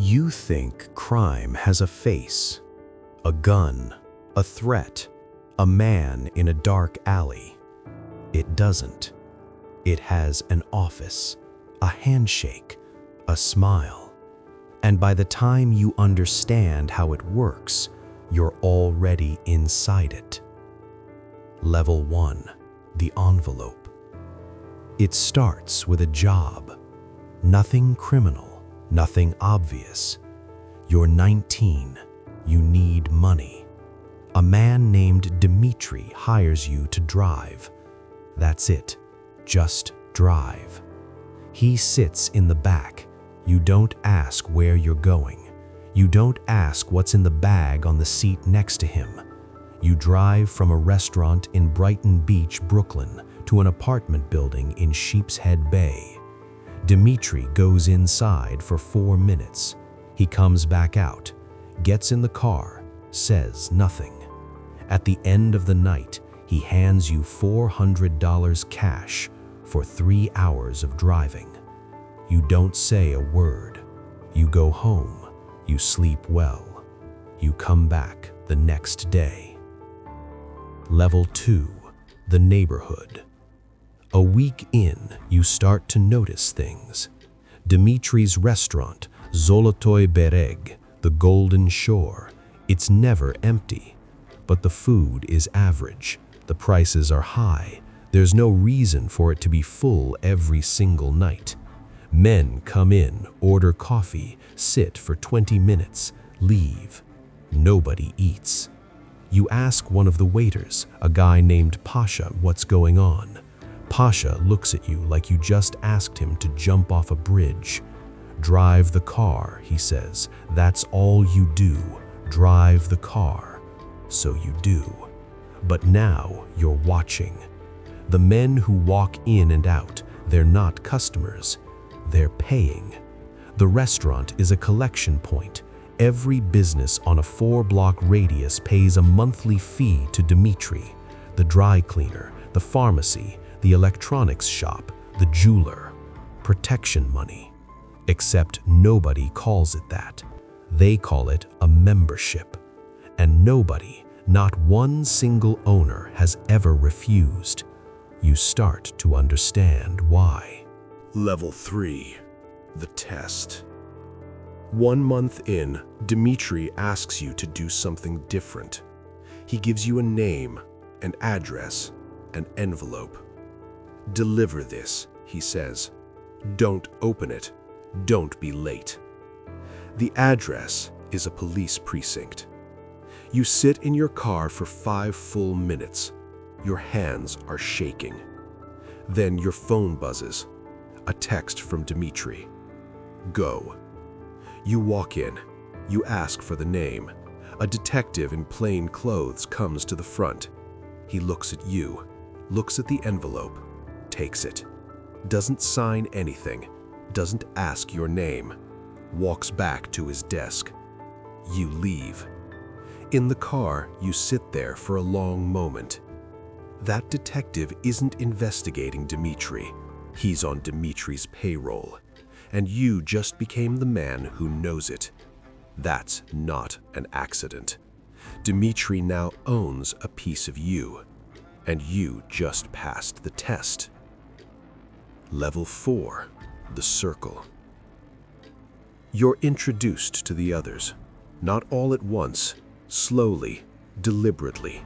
You think crime has a face, a gun, a threat, a man in a dark alley. It doesn't. It has an office, a handshake, a smile. And by the time you understand how it works, you're already inside it. Level 1, the envelope. It starts with a job. Nothing criminal. Nothing obvious. You're 19. You need money. A man named Dimitri hires you to drive. That's it. Just drive. He sits in the back. You don't ask where you're going. You don't ask what's in the bag on the seat next to him. You drive from a restaurant in Brighton Beach, Brooklyn, to an apartment building in Sheepshead Bay. Dimitri goes inside for 4 minutes. He comes back out, gets in the car, says nothing. At the end of the night, he hands you $400 cash for 3 hours of driving. You don't say a word. You go home. You sleep well. You come back the next day. Level 2, the neighborhood. A week in, you start to notice things. Dimitri's restaurant, Zolotoy Bereg, the Golden Shore, it's never empty. But the food is average. The prices are high. There's no reason for it to be full every single night. Men come in, order coffee, sit for 20 minutes, leave. Nobody eats. You ask one of the waiters, a guy named Pasha, what's going on. Pasha looks at you like you just asked him to jump off a bridge. Drive the car, he says. That's all you do. Drive the car. So you do. But now you're watching. The men who walk in and out, they're not customers. They're paying. The restaurant is a collection point. Every business on a 4-block radius pays a monthly fee to Dimitri. The dry cleaner, the pharmacy, the electronics shop, the jeweler. Protection money. Except nobody calls it that. They call it a membership. And nobody, not one single owner, has ever refused. You start to understand why. Level 3, the test. 1 month in, Dimitri asks you to do something different. He gives you a name, an address, an envelope. Deliver this, he says. Don't open it. Don't be late. The address is a police precinct. You sit in your car for 5 full minutes. Your hands are shaking. Then your phone buzzes. A text from Dimitri. Go. You walk in. You ask for the name. A detective in plain clothes comes to the front. He looks at you, looks at the envelope, takes it, doesn't sign anything, doesn't ask your name, walks back to his desk. You leave. In the car, you sit there for a long moment. That detective isn't investigating Dimitri. He's on Dimitri's payroll. And you just became the man who knows it. That's not an accident. Dimitri now owns a piece of you. And you just passed the test. Level 4, the circle. You're introduced to the others, not all at once, slowly, deliberately.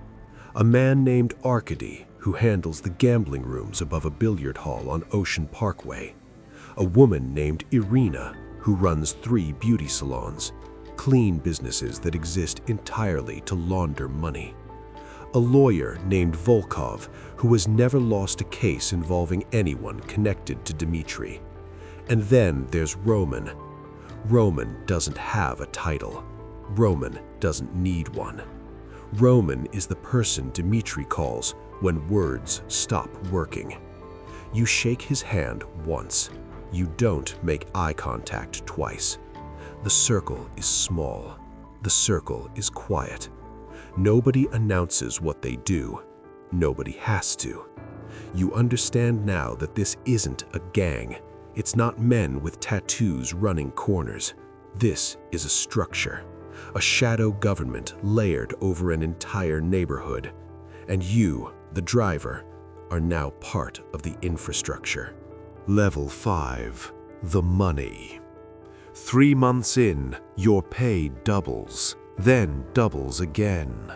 A man named Arkady, who handles the gambling rooms above a billiard hall on Ocean Parkway. A woman named Irina, who runs 3 beauty salons, clean businesses that exist entirely to launder money. A lawyer named Volkov, who has never lost a case involving anyone connected to Dimitri. And then there's Roman. Roman doesn't have a title. Roman doesn't need one. Roman is the person Dimitri calls when words stop working. You shake his hand once. You don't make eye contact twice. The circle is small. The circle is quiet. Nobody announces what they do. Nobody has to. You understand now that this isn't a gang. It's not men with tattoos running corners. This is a structure, a shadow government layered over an entire neighborhood. And you, the driver, are now part of the infrastructure. Level 5. The money. 3 months in, your pay doubles, then doubles again.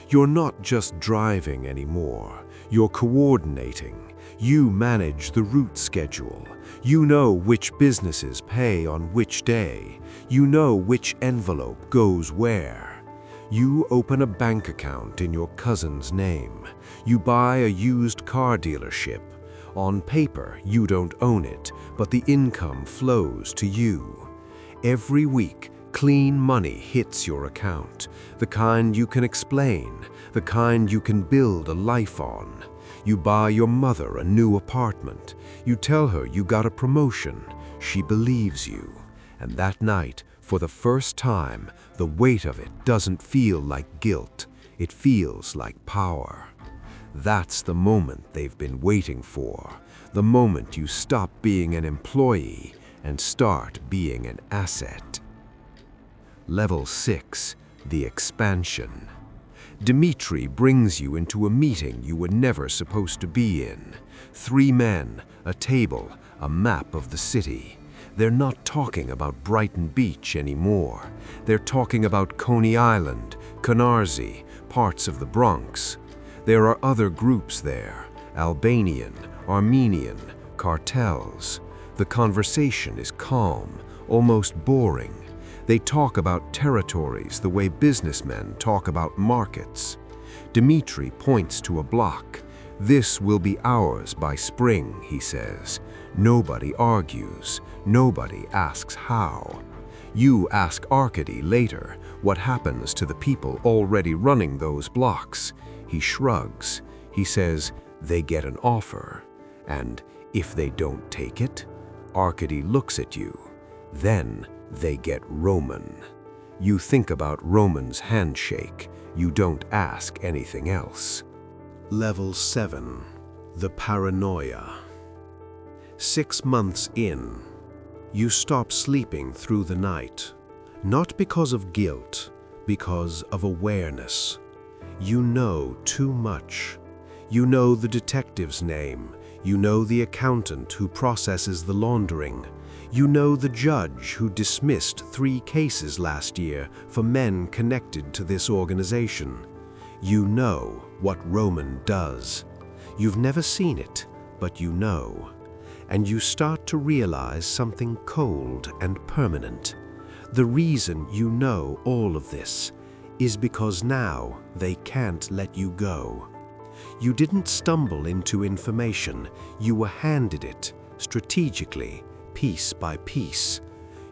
You're not just driving anymore, you're coordinating. You manage the route schedule. You know which businesses pay on which day. You know which envelope goes where. You open a bank account in your cousin's name. You buy a used car dealership. On paper, you don't own it, but the income flows to you. Every week, clean money hits your account, the kind you can explain, the kind you can build a life on. You buy your mother a new apartment. You tell her you got a promotion. She believes you. And that night, for the first time, the weight of it doesn't feel like guilt. It feels like power. That's the moment they've been waiting for. The moment you stop being an employee and start being an asset. Level 6. The expansion. Dimitri brings you into a meeting you were never supposed to be in. 3 men, a table, a map of the city. They're not talking about Brighton Beach anymore. They're talking about Coney Island, Canarsie, parts of the Bronx. There are other groups there, Albanian, Armenian, cartels. The conversation is calm, almost boring. They talk about territories the way businessmen talk about markets. Dimitri points to a block. This will be ours by spring, he says. Nobody argues. Nobody asks how. You ask Arkady later what happens to the people already running those blocks. He shrugs. He says they get an offer. And if they don't take it, Arkady looks at you. Then they get Roman. You think about Roman's handshake. You don't ask anything else. Level 7. The paranoia. 6 months in, you stop sleeping through the night. Not because of guilt, because of awareness. You know too much. You know the detective's name. You know the accountant who processes the laundering. You know the judge who dismissed 3 cases last year for men connected to this organization. You know what Roman does. You've never seen it, but you know. And you start to realize something cold and permanent. The reason you know all of this is because now they can't let you go. You didn't stumble into information. You were handed it strategically, piece by piece.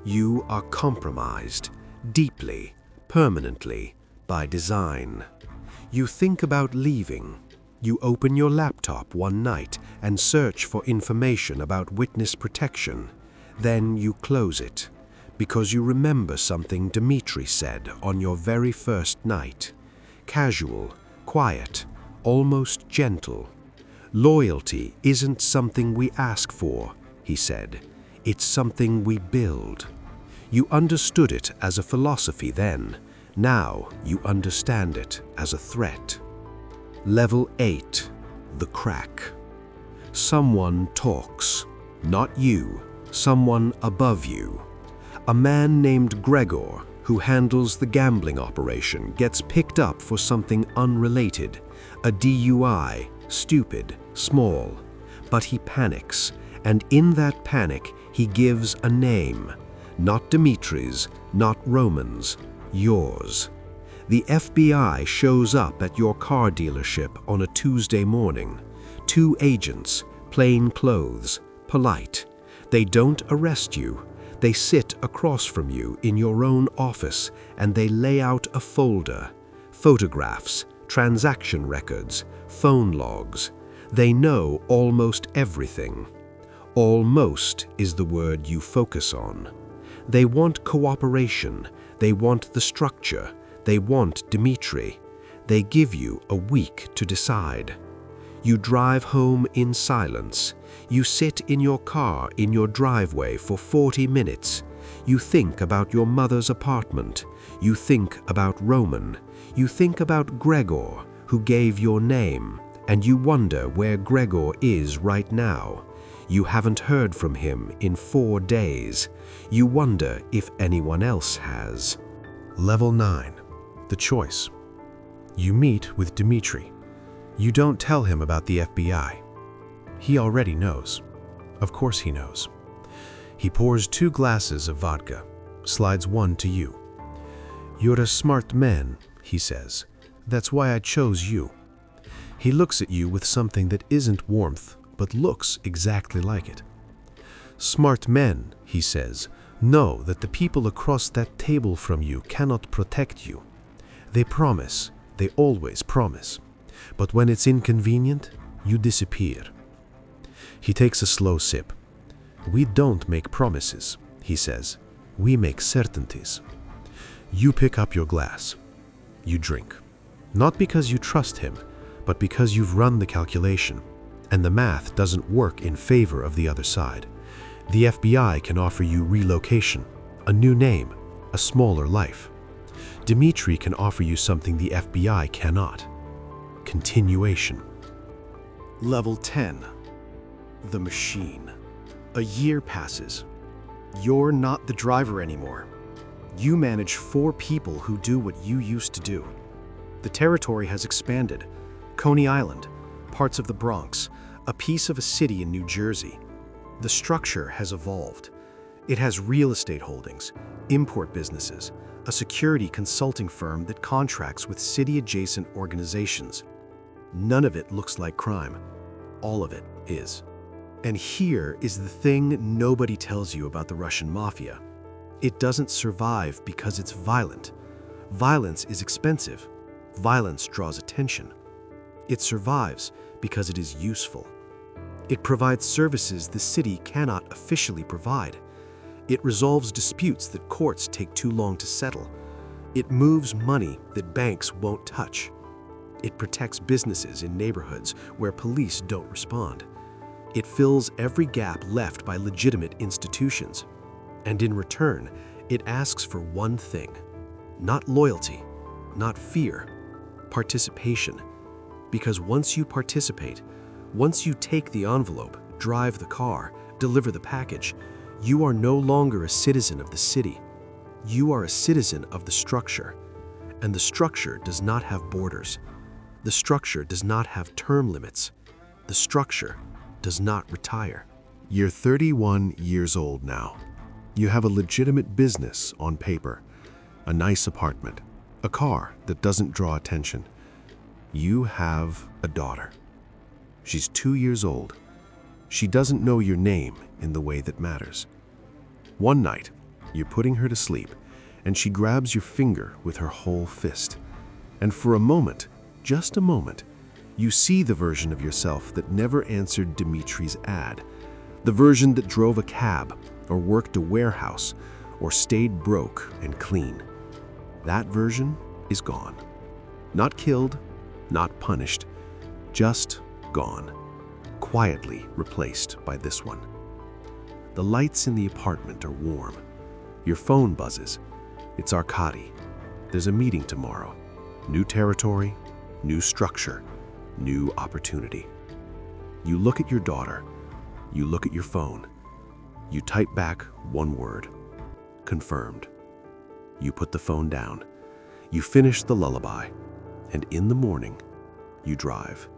You are compromised, deeply, permanently, by design. You think about leaving. You open your laptop one night and search for information about witness protection. Then you close it, because you remember something Dimitri said on your very first night. Casual, quiet, almost gentle. Loyalty isn't something we ask for, he said. It's something we build. You understood it as a philosophy then. Now you understand it as a threat. Level 8. The crack. Someone talks. Not you. Someone above you. A man named Gregor, who handles the gambling operation, gets picked up for something unrelated. A DUI, stupid, small. But he panics, and in that panic, he gives a name. Not Dimitri's, not Roman's, yours. The FBI shows up at your car dealership on a Tuesday morning. 2 agents, plain clothes, polite. They don't arrest you. They sit across from you in your own office and they lay out a folder. Photographs, transaction records, phone logs. They know almost everything. Almost is the word you focus on. They want cooperation. They want the structure. They want Dimitri. They give you a week to decide. You drive home in silence. You sit in your car in your driveway for 40 minutes. You think about your mother's apartment. You think about Roman. You think about Gregor, who gave your name, and you wonder where Gregor is right now. You haven't heard from him in 4 days. You wonder if anyone else has. Level 9. The choice. You meet with Dmitri. You don't tell him about the FBI. He already knows. Of course he knows. He pours 2 glasses of vodka, slides one to you. "You're a smart man," he says. "That's why I chose you." He looks at you with something that isn't warmth, but looks exactly like it. "Smart men," he says, "know that the people across that table from you cannot protect you. They promise, they always promise. But when it's inconvenient, you disappear." He takes a slow sip. "We don't make promises," he says. "We make certainties." You pick up your glass. You drink. Not because you trust him, but because you've run the calculation, and the math doesn't work in favor of the other side. The FBI can offer you relocation, a new name, a smaller life. Dmitri can offer you something the FBI cannot. Continuation. Level 10. The machine. A year passes. You're not the driver anymore. You manage 4 people who do what you used to do. The territory has expanded. Coney Island, parts of the Bronx, a piece of a city in New Jersey. The structure has evolved. It has real estate holdings, import businesses, a security consulting firm that contracts with city-adjacent organizations. None of it looks like crime. All of it is. And here is the thing nobody tells you about the Russian mafia. It doesn't survive because it's violent. Violence is expensive. Violence draws attention. It survives because it is useful. It provides services the city cannot officially provide. It resolves disputes that courts take too long to settle. It moves money that banks won't touch. It protects businesses in neighborhoods where police don't respond. It fills every gap left by legitimate institutions. And in return, it asks for one thing: not loyalty, not fear, participation. Because once you participate, once you take the envelope, drive the car, deliver the package, you are no longer a citizen of the city. You are a citizen of the structure. And the structure does not have borders. The structure does not have term limits. The structure does not retire. You're 31 years old now. You have a legitimate business on paper, a nice apartment, a car that doesn't draw attention. You have a daughter. She's 2 years old. She doesn't know your name in the way that matters. One night, you're putting her to sleep, and she grabs your finger with her whole fist. And for a moment, just a moment, you see the version of yourself that never answered Dimitri's ad, the version that drove a cab or worked a warehouse or stayed broke and clean. That version is gone. Not killed, not punished, just gone, quietly replaced by this one. The lights in the apartment are warm. Your phone buzzes. It's Arkady. There's a meeting tomorrow. New territory, new structure, new opportunity. You look at your daughter. You look at your phone. You type back one word: confirmed. You put the phone down. You finish the lullaby. And in the morning, you drive.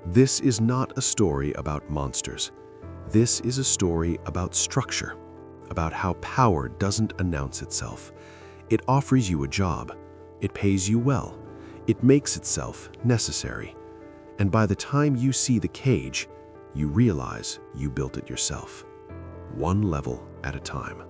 This is not a story about monsters. This is a story about structure, about how power doesn't announce itself. It offers you a job. It pays you well. It makes itself necessary. And by the time you see the cage, you realize you built it yourself, one level at a time.